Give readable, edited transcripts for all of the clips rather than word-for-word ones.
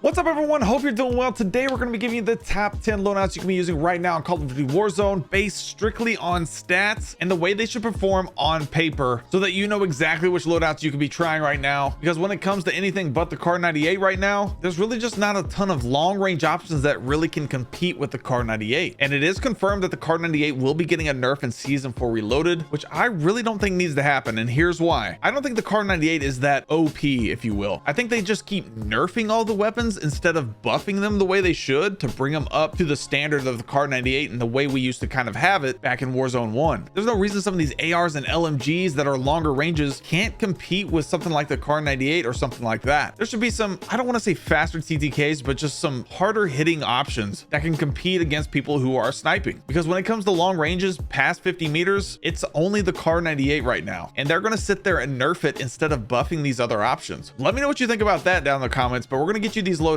What's up, everyone? Hope you're doing well. Today we're going to be giving you the top 10 loadouts you can be using right now in Call of Duty Warzone, based strictly on stats and the way they should perform on paper, so that you know exactly which loadouts you could be trying right now. Because when it comes to anything but the Kar 98 right now, there's really just not a ton of long range options that really can compete with the Kar 98. And it is confirmed that the Kar 98 will be getting a nerf in Season 4 Reloaded, which I really don't think needs to happen. And here's why. I don't think the Kar 98 is that OP, if you will. I think they just keep nerfing all the weapons instead of buffing them the way they should to bring them up to the standard of the Kar 98 and the way we used to kind of have it back in Warzone 1. There's no reason some of these ARs and LMGs that are longer ranges can't compete with something like the Kar 98 or something like that. There should be some, I don't want to say faster TTKs, but just some harder hitting options that can compete against people who are sniping. Because when it comes to long ranges past 50 meters, it's only the Kar 98 right now. And they're going to sit there and nerf it instead of buffing these other options. Let me know what you think about that down in the comments, but we're going to get you these loadouts.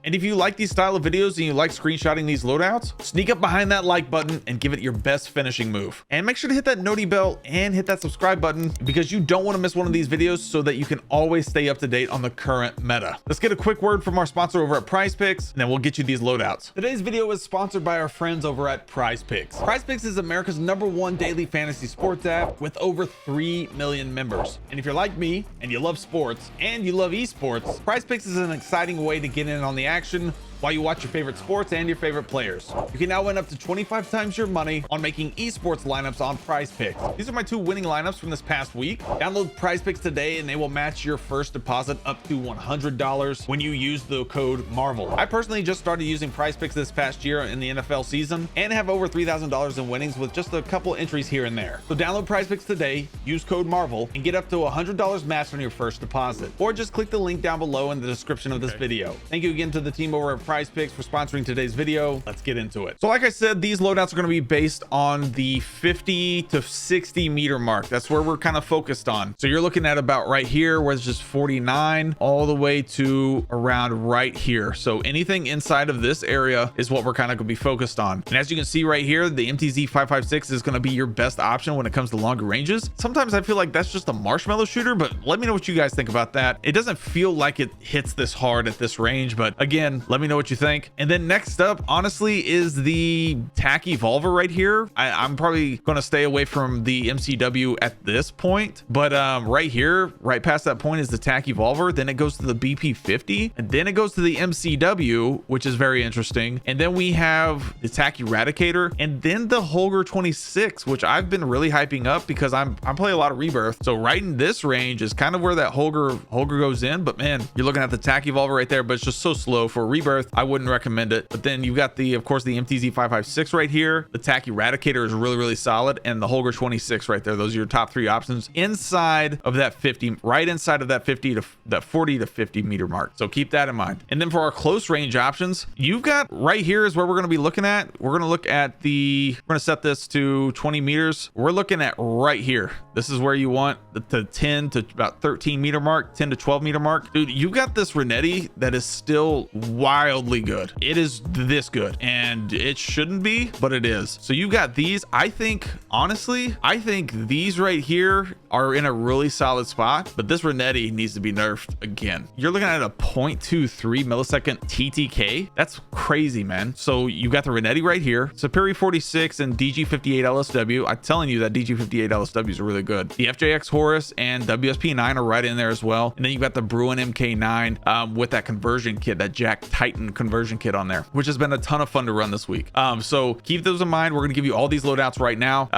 And if you like these style of videos and you like screenshotting these loadouts, sneak up behind that like button and give it your best finishing move. And make sure to hit that noti bell and hit that subscribe button, because you don't want to miss one of these videos, so that you can always stay up to date on the current meta. Let's get a quick word from our sponsor over at PrizePicks, and then we'll get you these loadouts. Today's video is sponsored by our friends over at PrizePicks. PrizePicks is America's #1 daily fantasy sports app with over 3 million members. And if you're like me and you love sports and you love esports, PrizePicks is an exciting way to get in on the action while you watch your favorite sports and your favorite players. You can now win up to 25 times your money on making esports lineups on PrizePicks. These are my 2 winning lineups from this past week. Download PrizePicks today and they will match your first deposit up to $100 when you use the code MARVEL. I personally just started using PrizePicks this past year in the NFL season and have over $3,000 in winnings with just a couple entries here and there. So download PrizePicks today, use code MARVEL, and get up to $100 matched on your first deposit. Or just click the link down below in the description of this video. Thank you again to the team over at PrizePicks for sponsoring today's video. Let's get into it. So like I said, these loadouts are going to be based on the 50 to 60 meter mark. That's where we're kind of focused on. So you're looking at about right here, where it's just 49 all the way to around right here. So anything inside of this area is what we're kind of going to be focused on. And as you can see right here, the MTZ 556 is going to be your best option when it comes to longer ranges. Sometimes I feel like that's just a marshmallow shooter, but let me know what you guys think about that. It doesn't feel like it hits this hard at this range, but again, let me know what you think. And then next up, honestly, is the TAC Evolver right here. I'm probably going to stay away from the MCW at this point, but right here, right past that point, is the TAC Evolver. Then it goes to the BP50, and then it goes to the MCW, which is very interesting. And then we have the TAC Eradicator, and then the Holger 26, which I've been really hyping up because I'm playing a lot of Rebirth. So right in this range is kind of where that Holger goes in. But man, you're looking at the TAC Evolver right there, but it's just so slow for Rebirth. I wouldn't recommend it. But then you've got the, of course, the MTZ 556 right here. The TAC Eradicator is really solid, and the Holger 26 right there. Those are your top 3 options inside of that 50, right inside of that 50 to that 40 to 50 meter mark. So keep that in mind. And then for our close range options, you've got right here is where we're going to be looking at. We're going to look at the, we're going to set this to 20 meters. We're looking at right here. This is where you want the 10 to about 13 meter mark, 10 to 12 meter mark. Dude, you got this Renetti that is still wildly good. It is this good, and it shouldn't be, but it is. So you got these. I think, honestly, I think these right here are in a really solid spot, but this Renetti needs to be nerfed again. You're looking at a 0.23 millisecond TTK. That's crazy, man. So you got the Renetti right here, Superior 46 and DG58 LSW. I'm telling you that DG58 LSWs are really good. The FJX Horus and WSP9 are right in there as well. And then you got the Bruin MK9 with that conversion kit, that Jack Titan conversion kit on there, which has been a ton of fun to run this week. So keep those in mind. We're going to give you all these loadouts right now.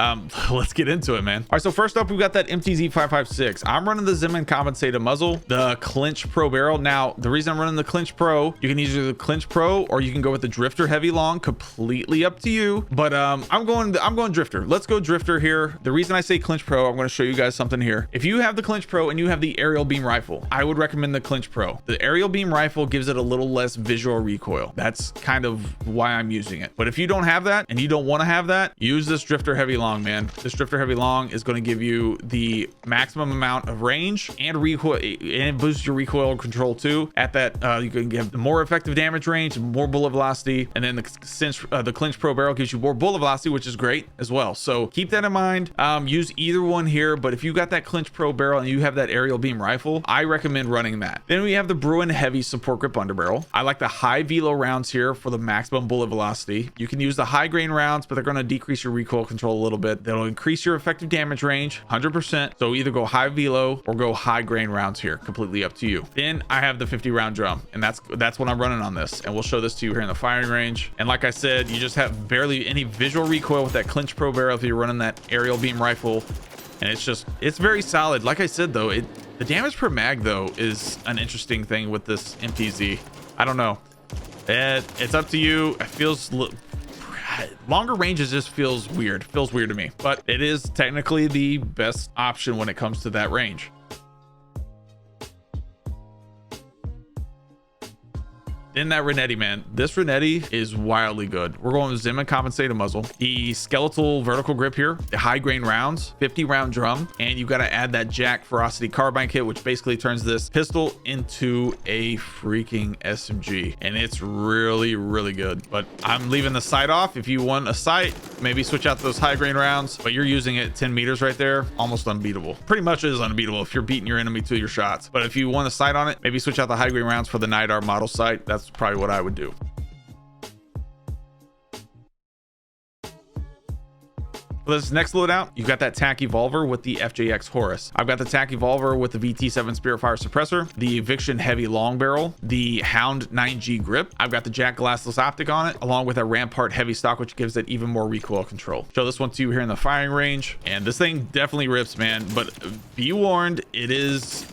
Let's get into it, man. All right, so first up, we've got that MTZ 556. I'm running the Zeman compensated muzzle, the Clinch Pro barrel. Now, the reason I'm running the Clinch Pro, you can use the Clinch Pro or you can go with the Drifter Heavy Long, completely up to you. But I'm going Drifter. Let's go Drifter here. The reason I say Clinch Pro, I'm going to show you guys something here. If you have the Clinch Pro and you have the aerial beam rifle, I would recommend the Clinch Pro. The aerial beam rifle gives it a little less visual recoil. That's kind of why I'm using it. But if you don't have that and you don't want to have that, use this Drifter Heavy Long, man. This Drifter Heavy Long is going to give you the maximum amount of range and recoil, and boost your recoil control too. At that, you can get more effective damage range, more bullet velocity, and then the Clinch Pro barrel gives you more bullet velocity, which is great as well. So keep that in mind. Use either one one here, but if you got that Clinch Pro barrel and you have that aerial beam rifle, I recommend running that. Then we have the Bruin heavy support grip underbarrel. I like the high velo rounds here for the maximum bullet velocity. You can use the high grain rounds, but they're going to decrease your recoil control a little bit. They'll increase your effective damage range 100%. So either go high velo or go high grain rounds here, completely up to you. Then I have the 50 round drum, and that's what I'm running on this, and we'll show this to you here in the firing range. And like I said, you just have barely any visual recoil with that Clinch Pro barrel if you're running that aerial beam rifle, and it's very solid. Like I said though, the damage per mag though is an interesting thing with this MTZ. I don't know, it's up to you. It feels longer ranges just feels weird to me, but it is technically the best option when it comes to that range. Then that Renetti, man, this Renetti is wildly good. We're going with Zim and compensated muzzle, the skeletal vertical grip here, the high grain rounds, 50 round drum, and you got to add that Jack Ferocity carbine kit, which basically turns this pistol into a freaking SMG, and it's really, really good. But I'm leaving the sight off. If you want a sight, maybe switch out those high grain rounds, but you're using it 10 meters right there, almost unbeatable. Pretty much is unbeatable if you're beating your enemy to your shots. But if you want a sight on it, maybe switch out the high grain rounds for the Night Art model sight. That's probably what I would do. For this next loadout, you've got that TAC Evolver with the FJX Horus. I've got the TAC Evolver with the VT7 Spiritfire suppressor, the Eviction heavy long barrel, the Hound 9G grip. I've got the Jack Glassless optic on it, along with a Rampart heavy stock, which gives it even more recoil control. Show this one to you here in the firing range, and this thing definitely rips, man. But be warned, it is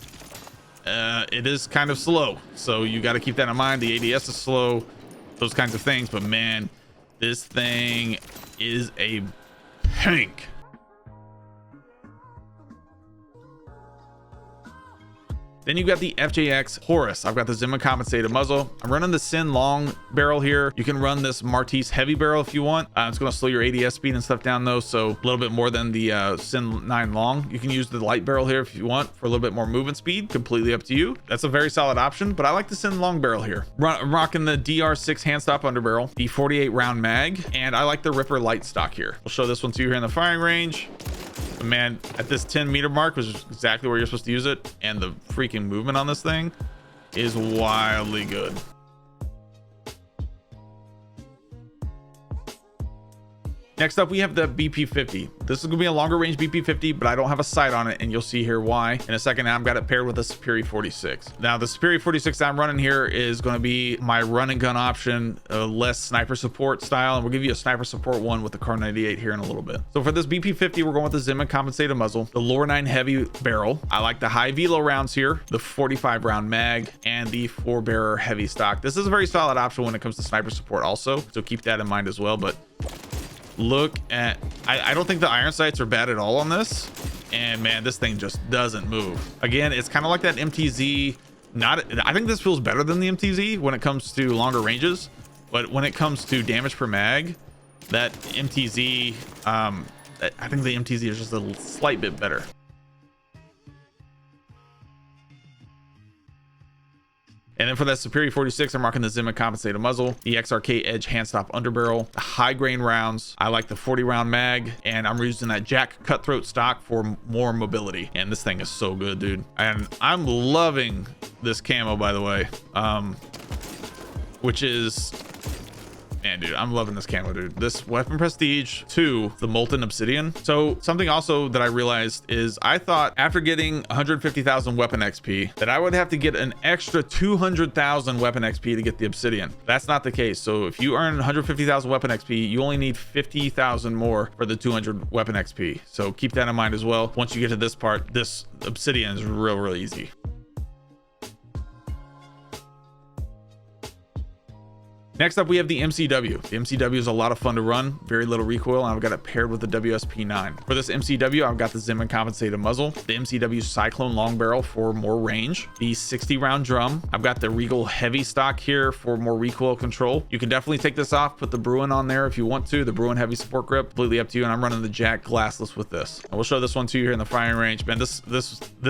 kind of slow, so you got to keep that in mind. The ADS is slow, those kinds of things, but man, this thing is a tank. Then you got the FJX Horus. I've got the Zimmer compensated muzzle. I'm running the Sin long barrel here. You can run this Martise heavy barrel if you want. It's going to slow your ADS speed and stuff down though, so a little bit more than the Sin 9 long. You can use the light barrel here if you want for a little bit more movement speed. Completely up to you. That's a very solid option, but I like the Sin long barrel here. I'm rocking the DR6 hand stop underbarrel, the 48 round mag, and I like the Ripper light stock here. We'll show this one to you here in the firing range. But man, at this 10 meter mark was exactly where you're supposed to use it, and the freaking movement on this thing is wildly good. Next up, we have the BP50. This is gonna be a longer range BP50, but I don't have a sight on it, and you'll see here why in a second. I've got it paired with a Superior 46. Now, the Superior 46 that I'm running here is gonna be my run and gun option, less sniper support style, and we'll give you a sniper support one with the Car 98 here in a little bit. So for this BP50, we're going with the Zim and compensated muzzle, the Lore 9 heavy barrel. I like the high velo rounds here, the 45 round mag, and the 4-bearer heavy stock. This is a very solid option when it comes to sniper support also, so keep that in mind as well. But look at, I don't think the iron sights are bad at all on this, and man, this thing just doesn't move. Again, it's kind of like that MTZ. I think this feels better than the MTZ when it comes to longer ranges, but when it comes to damage per mag, that MTZ, I think the MTZ is just a slight bit better. And then for that Superior 46, I'm rocking the Zimmer compensated muzzle, the XRK Edge hand stop underbarrel, the high grain rounds. I like the 40 round mag, and I'm using that Jack Cutthroat stock for more mobility. And this thing is so good, dude. And I'm loving this camo, by the way, which is, man, dude, I'm loving this camo, dude. This Weapon Prestige 2, the Molten Obsidian. So something also that I realized is I thought after getting 150,000 weapon XP that I would have to get an extra 200,000 weapon XP to get the Obsidian. That's not the case. So if you earn 150,000 weapon XP, you only need 50,000 more for the 200 weapon XP. So keep that in mind as well. Once you get to this part, this Obsidian is real easy. Next up, we have the MCW. The MCW is a lot of fun to run, very little recoil, and I've got it paired with the WSP9. For this MCW, I've got the Zim and compensated muzzle, the MCW Cyclone long barrel for more range, the 60 round drum. I've got the Regal heavy stock here for more recoil control. You can definitely take this off, put the Bruin on there if you want to, the Bruin heavy support grip, completely up to you. And I'm running the Jack Glassless with this. And we'll show this one to you here in the firing range. Man, this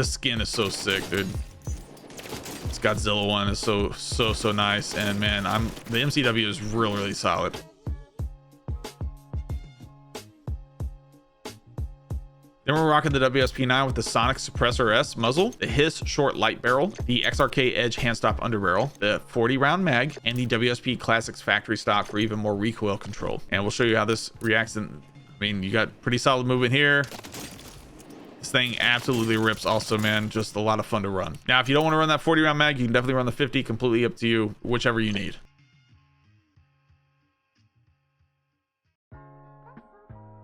skin is so sick, dude. This Godzilla one is so nice, and man, the MCW is really solid. Then we're rocking the WSP9 with the Sonic Suppressor S muzzle, the Hiss short light barrel, the XRK Edge handstop underbarrel, the 40 round mag, and the WSP Classics factory stock for even more recoil control. And we'll show you how this reacts. I mean, you got pretty solid movement here. This thing absolutely rips also, man. Just a lot of fun to run. Now, if you don't want to run that 40 round mag, you can definitely run the 50, completely up to you, whichever you need.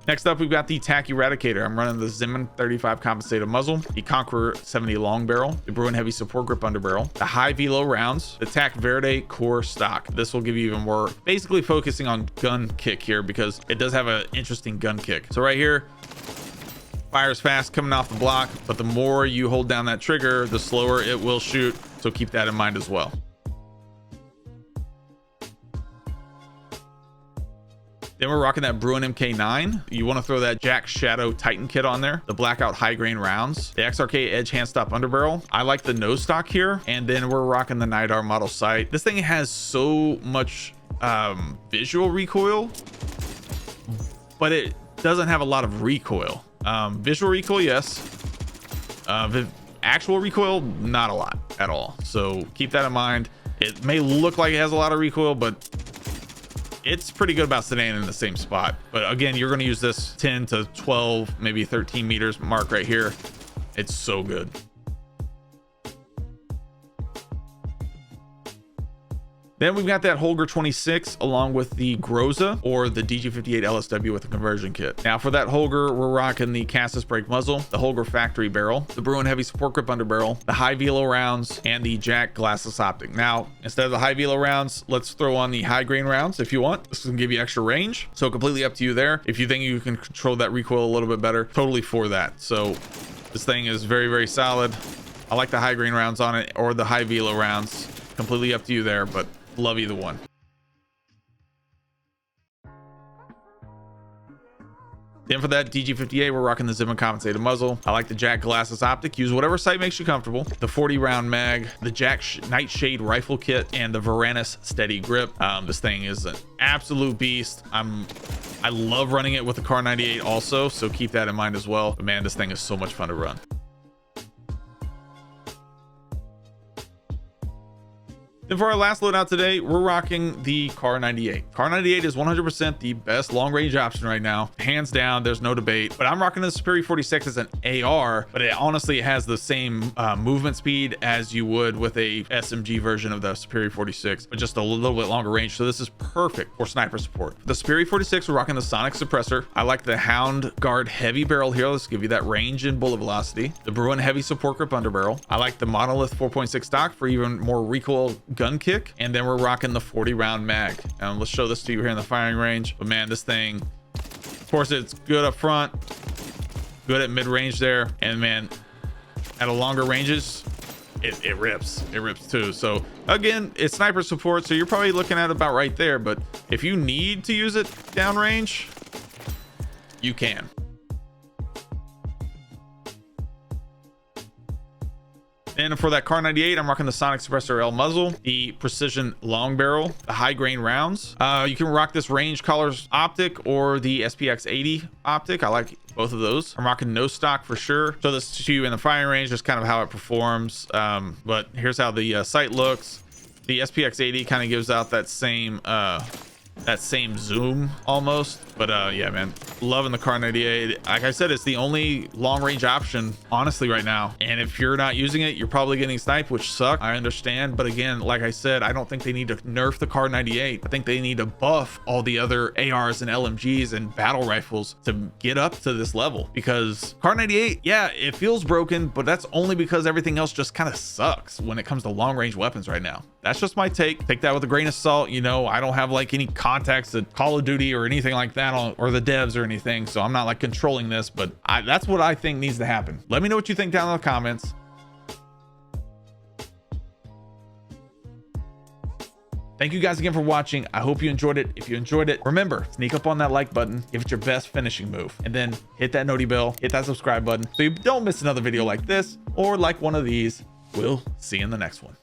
Next up, we've got the TAC Eradicator. I'm running the Zimmern 35 compensated muzzle, the Conqueror 70 long barrel, the Bruin heavy support grip underbarrel, the high velo rounds, the TAC Verde core stock. This will give you even more, basically focusing on gun kick here because it does have an interesting gun kick. So right here, fires fast coming off the block, but the more you hold down that trigger, the slower it will shoot. So keep that in mind as well. Then we're rocking that Bruin MK9. You want to throw that Jack Shadow Titan kit on there, the Blackout high grain rounds, the XRK Edge handstop underbarrel. I like the nose stock here. And then we're rocking the Nidar model sight. This thing has so much visual recoil, but it doesn't have a lot of recoil. Visual recoil, yes. Actual recoil, not a lot at all. So keep that in mind. It may look like it has a lot of recoil, but it's pretty good about staying in the same spot. But again, you're going to use this 10 to 12, maybe 13 meters mark right here. It's so good. Then we've got that Holger 26 along with the Groza or the DG58 LSW with a conversion kit. Now for that Holger, we're rocking the Cassis brake muzzle, the Holger factory barrel, the Bruin heavy support grip underbarrel, the high velo rounds, and the Jack glassless optic. Now, instead of the high velo rounds, let's throw on the high grain rounds if you want. This can give you extra range. So completely up to you there. If you think you can control that recoil a little bit better, totally for that. So this thing is very, very solid. I like the high grain rounds on it or the high velo rounds. Completely up to you there, but love either one. Then for that DG58, we're rocking the Zimmern compensated muzzle. I like the Jack glassless optic. Use whatever sight makes you comfortable. The 40 round mag, the Jack Nightshade rifle kit, and the Varanus steady grip. This thing is an absolute beast. I love running it with the Kar 98 also, so keep that in mind as well. But man, this thing is so much fun to run. Then for our last loadout today, we're rocking the Kar 98. Kar 98 is 100% the best long range option right now. Hands down, there's no debate. But I'm rocking the Superior 46 as an AR, but it honestly has the same movement speed as you would with a SMG version of the Superior 46, but just a little bit longer range. So this is perfect for sniper support. For the Superior 46, we're rocking the Sonic Suppressor. I like the Hound Guard heavy barrel here. Let's give you that range and bullet velocity. The Bruin heavy support grip underbarrel. I like the Monolith 4.6 stock for even more recoil gun kick. And then we're rocking the 40 round mag. And let's show this to you here in the firing range. But man, this thing, of course, it's good up front, good at mid range there, and man, at a longer ranges, it rips too. So again, it's sniper support, so you're probably looking at about right there, but if you need to use it downrange, you can. And for that Kar 98, I'm rocking the Sonic Suppressor L muzzle, the Precision long barrel, the high grain rounds. You can rock this range collars optic or the SPX 80 optic. I like both of those. I'm rocking no stock for sure. So this to you in the firing range, just kind of how it performs. But here's how the sight looks. The SPX 80 kind of gives out that same zoom almost. But yeah, man, loving the Kar 98. Like I said, it's the only long range option honestly right now, and if you're not using it, you're probably getting sniped, which sucks. I understand, but again, like I said, I don't think they need to nerf the Kar 98. I think they need to buff all the other ARs and LMGs and battle rifles to get up to this level, because Kar 98, yeah, it feels broken, but that's only because everything else just kind of sucks when it comes to long range weapons right now. That's just my take that with a grain of salt. You know, I don't have like any contacts at Call of Duty or anything like that, or the devs or anything, so I'm not like controlling this, but that's what I think needs to happen. Let me know what you think down in the comments. Thank you guys again for watching. I hope you enjoyed it. If you enjoyed it, remember, sneak up on that like button, give it your best finishing move, and then hit that noti bell, hit that subscribe button so you don't miss another video like this or like one of these. We'll see you in the next one.